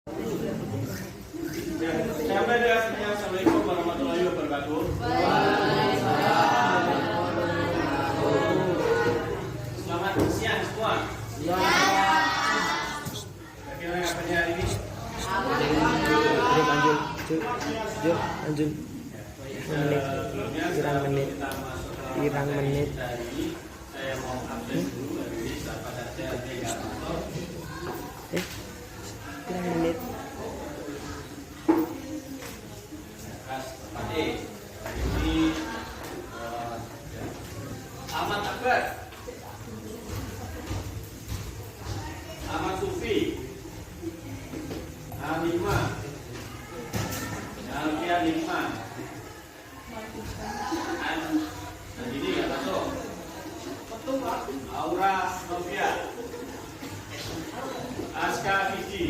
Assalamualaikum warahmatullahi wabarakatuh. Selamat siang semua. Bagaimana kabarnya hari ini? Pirang menit. Saya mau update dulu hari ini pada Pirang menit. hari ini Ahmad Akbar, Ahmad Sufi, Halimah, Alfian Lima, ini nggak masuk. Aura Novia, Aska Fiji,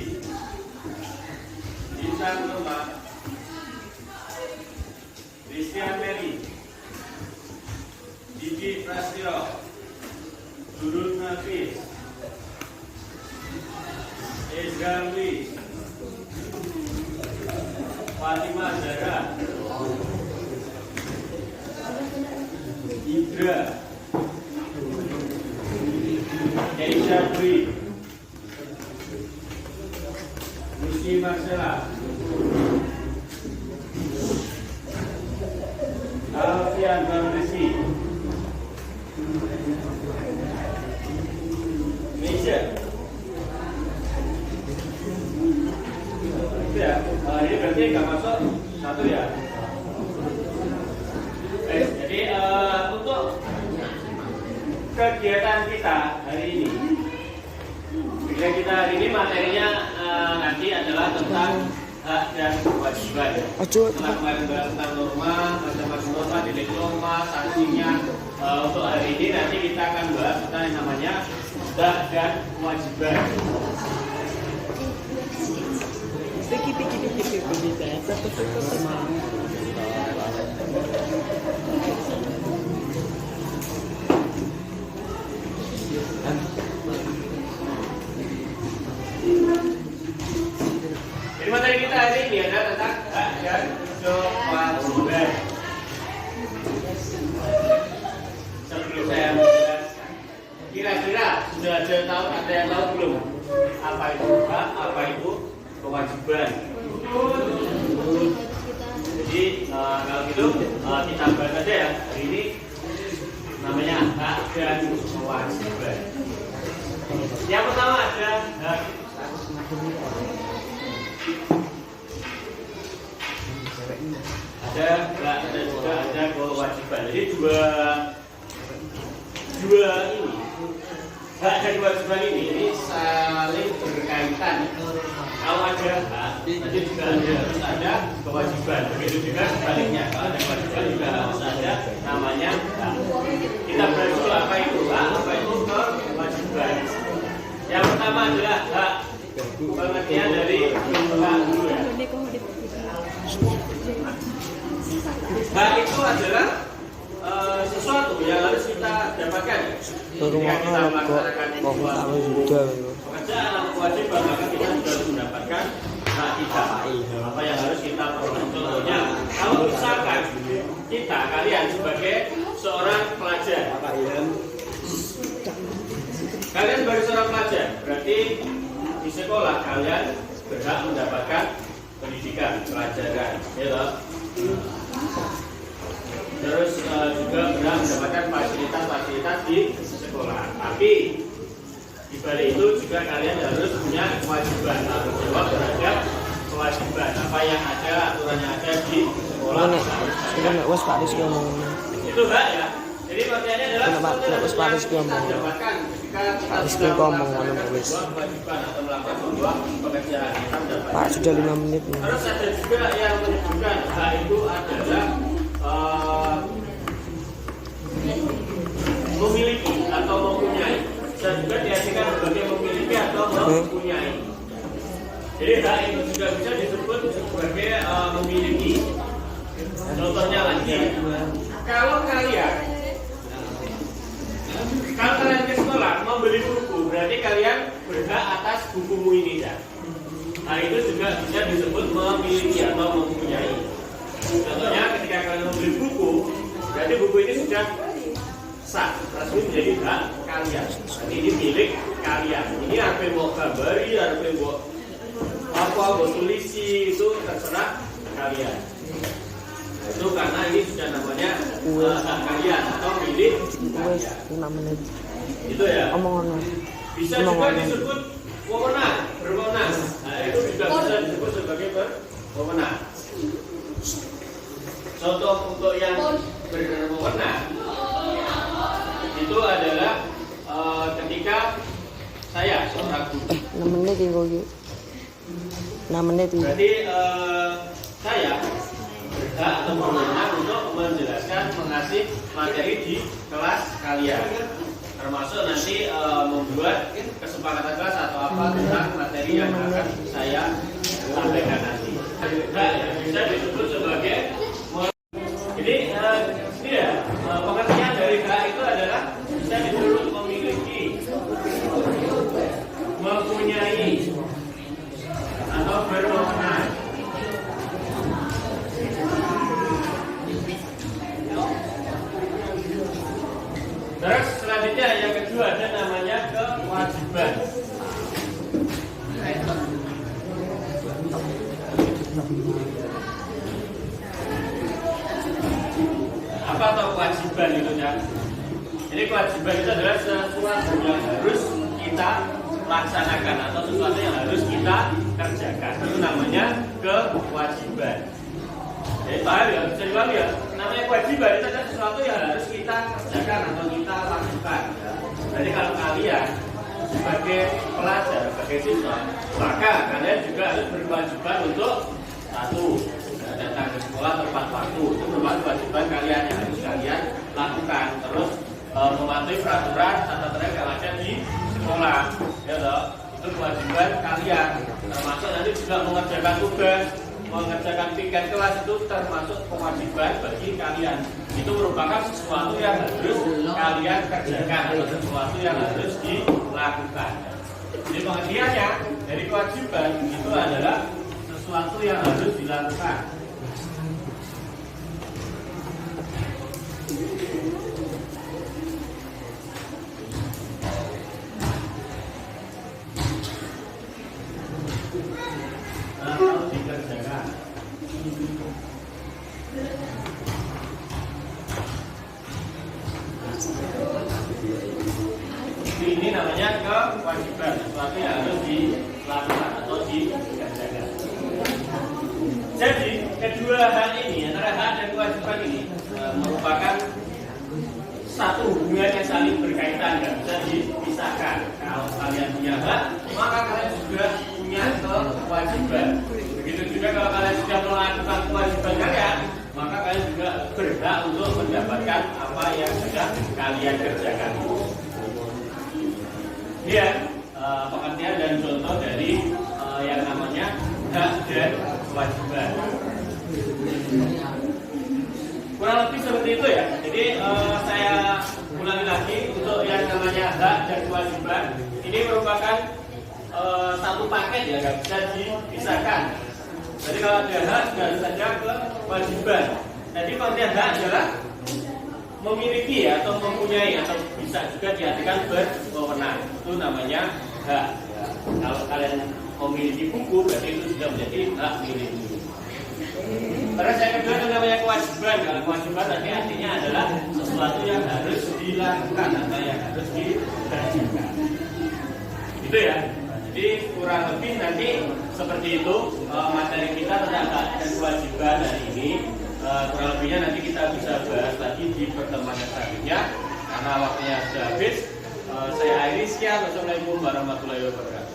Insan Nurma, Christian Mary, Diki Prastio, Durut Nafis, Ezra Luis, Fatimah Zara, Indra, Aisha Dwi, Lucy Marcella, Alfian Bamresi, Misha. Ya, ini berarti nggak masuk satu ya. Jadi untuk kegiatan kita hari ini, materinya nanti adalah tentang hak dan kewajiban. Setelah kemarin bahas tentang norma, macam-macam norma, delik norma, sanksinya. Untuk hari ini nanti kita akan bahas tentang yang namanya hak dan kewajiban. Jadi materi kita hari ini adalah tentang hak dan kewajiban. Sebelum saya menjelaskan, kira-kira sudah ada yang tahu belum? Apa itu hak, apa itu kewajiban? Jadi kalau gitu kita bahas aja ya. Hari ini namanya hak dan kewajiban. Yang pertama ada hak. Ada juga ada kewajiban. Jadi dua ini, hak dan kewajiban ini saling berkaitan. Kalau ada hak, nanti juga harus ada kewajiban. Begitu juga sebaliknya, kalau ada kewajiban juga harus ada namanya hak. Kita bahas dulu apa itu hak, apa itu kewajiban. Yang pertama adalah hak. Pengertian dari hak dulu ya. Hak itu adalah sesuatu yang harus kita dapatkan. Ketika kita melaksanakan pekerjaan atau kewajiban, maka kita juga harus mendapatkan hak kita. Apa yang harus kita peroleh? Contohnya, kalau misalkan kalian sebagai seorang pelajar, kalian sebagai seorang pelajar, berarti di sekolah kalian berhak mendapatkan pendidikan, pelajaran, ya. Terus juga berhak mendapatkan fasilitas-fasilitas di sekolah. Tapi di balik itu juga kalian harus punya kewajiban, tanggung jawab terhadap kewajiban apa yang ada, aturan yang ada di sekolah. Itu hak ya. Jadi pengertiannya adalah sesuatu yang harus kita dapatkan ketika kita melaksanakan kewajiban atau melakukan sebuah pekerjaan. Pak, sudah 5 menit. Terus ada juga yang menunjukkan hak itu adalah memiliki atau mempunyai. Dan juga diartikan sebagai memiliki atau mempunyai. Jadi hak itu juga bisa disebut sebagai memiliki. Contohnya lagi, kalau kalian ke sekolah membeli buku, berarti kalian berhak atas bukumu ini ya. Nah, itu juga bisa disebut memiliki atau mempunyai. Contohnya ketika kalian membeli buku, berarti buku ini sudah sah, resmi menjadi hak kalian. Jadi ini milik kalian. Ini apa yang mau gambari, apa yang mau tulisi, itu terserah kalian. Itu karena ini sudah namanya hak kalian atau milik Wes kalian. 5 menit. Itu ya. Omongan. Bisa juga disebut wewenang, berwenang. Nah, itu juga bisa disebut sebagai berwenang. Contoh untuk yang berwenang itu adalah ketika saya seorang guru. 6 menit ya kok. 6 menit ya. Berarti saya berhak atau berwenang untuk menjelaskan, mengasih materi di kelas kalian, termasuk nanti membuat kesepakatan kelas atau apa tentang materi yang akan saya sampaikan nanti. Bisa disebut sebagai jadi ini ya pengertian dari hak itu adalah bisa disebut memiliki, mempunyai atau berwenang. Terus selanjutnya yang kedua ada namanya kewajiban. Apa atau kewajiban itu ya? Jadi kewajiban itu adalah sesuatu yang harus kita laksanakan atau sesuatu yang harus kita kerjakan. Itu namanya kewajiban. Jadi paham ya? Bisa dipahami ya? Namanya kewajiban itu adalah sesuatu yang harus kita kerjakan atau kita lakukan. Jadi kalau kalian sebagai pelajar, sebagai siswa, maka kalian juga harus berkewajiban untuk satu, datang ke sekolah tepat waktu. Itu merupakan kewajiban kalian yang harus kalian lakukan. Terus mematuhi peraturan tata tertib yang ada di sekolah, ya toh? Itu kewajiban kalian. Termasuk nanti juga mengerjakan tugas, mengerjakan piket kelas, itu termasuk kewajiban bagi kalian. Itu merupakan sesuatu yang harus kalian kerjakan atau sesuatu yang harus dilakukan. Jadi pengertiannya dari kewajiban itu adalah sesuatu yang harus dilakukan. Atau dikerjakan. Ini namanya kewajiban, sesuatu yang harus dilakukan atau dikerjakan. Jadi kedua hal ini, antara hak dan kewajiban ini merupakan satu hubungan yang saling berkaitan, nggak bisa dipisahkan. Kalau kalian punya hak, maka kalian juga punya kewajiban. Begitu juga kalau kalian sudah melakukan kewajiban kalian, maka kalian juga berhak untuk mendapatkan apa yang sudah kalian kerjakan. Ya, pengertian dan contoh dari yang namanya hak dan kewajiban. Kurang lebih seperti itu ya. Jadi saya ulangi lagi untuk yang namanya hak dan kewajiban. Ini merupakan satu paket ya, nggak bisa dipisahkan. Jadi kalau ada hak harus ada kewajiban. Jadi pengertian hak adalah memiliki atau mempunyai, atau bisa juga diartikan berwenang. Itu namanya hak. Ya. Kalau kalian memiliki buku, berarti itu sudah menjadi hak milikmu. Terus yang kedua itu namanya kewajiban. Kalau kewajiban nanti artinya adalah sesuatu yang harus dilakukan atau yang harus dikerjakan. Gitu ya. Jadi kurang lebih nanti seperti itu materi kita tentang hak dan kewajiban hari ini. Kurang lebihnya nanti kita bisa bahas lagi di pertemuan yang selanjutnya karena waktunya sudah habis. Saya akhiri, sekian. Wassalamualaikum warahmatullahi wabarakatuh.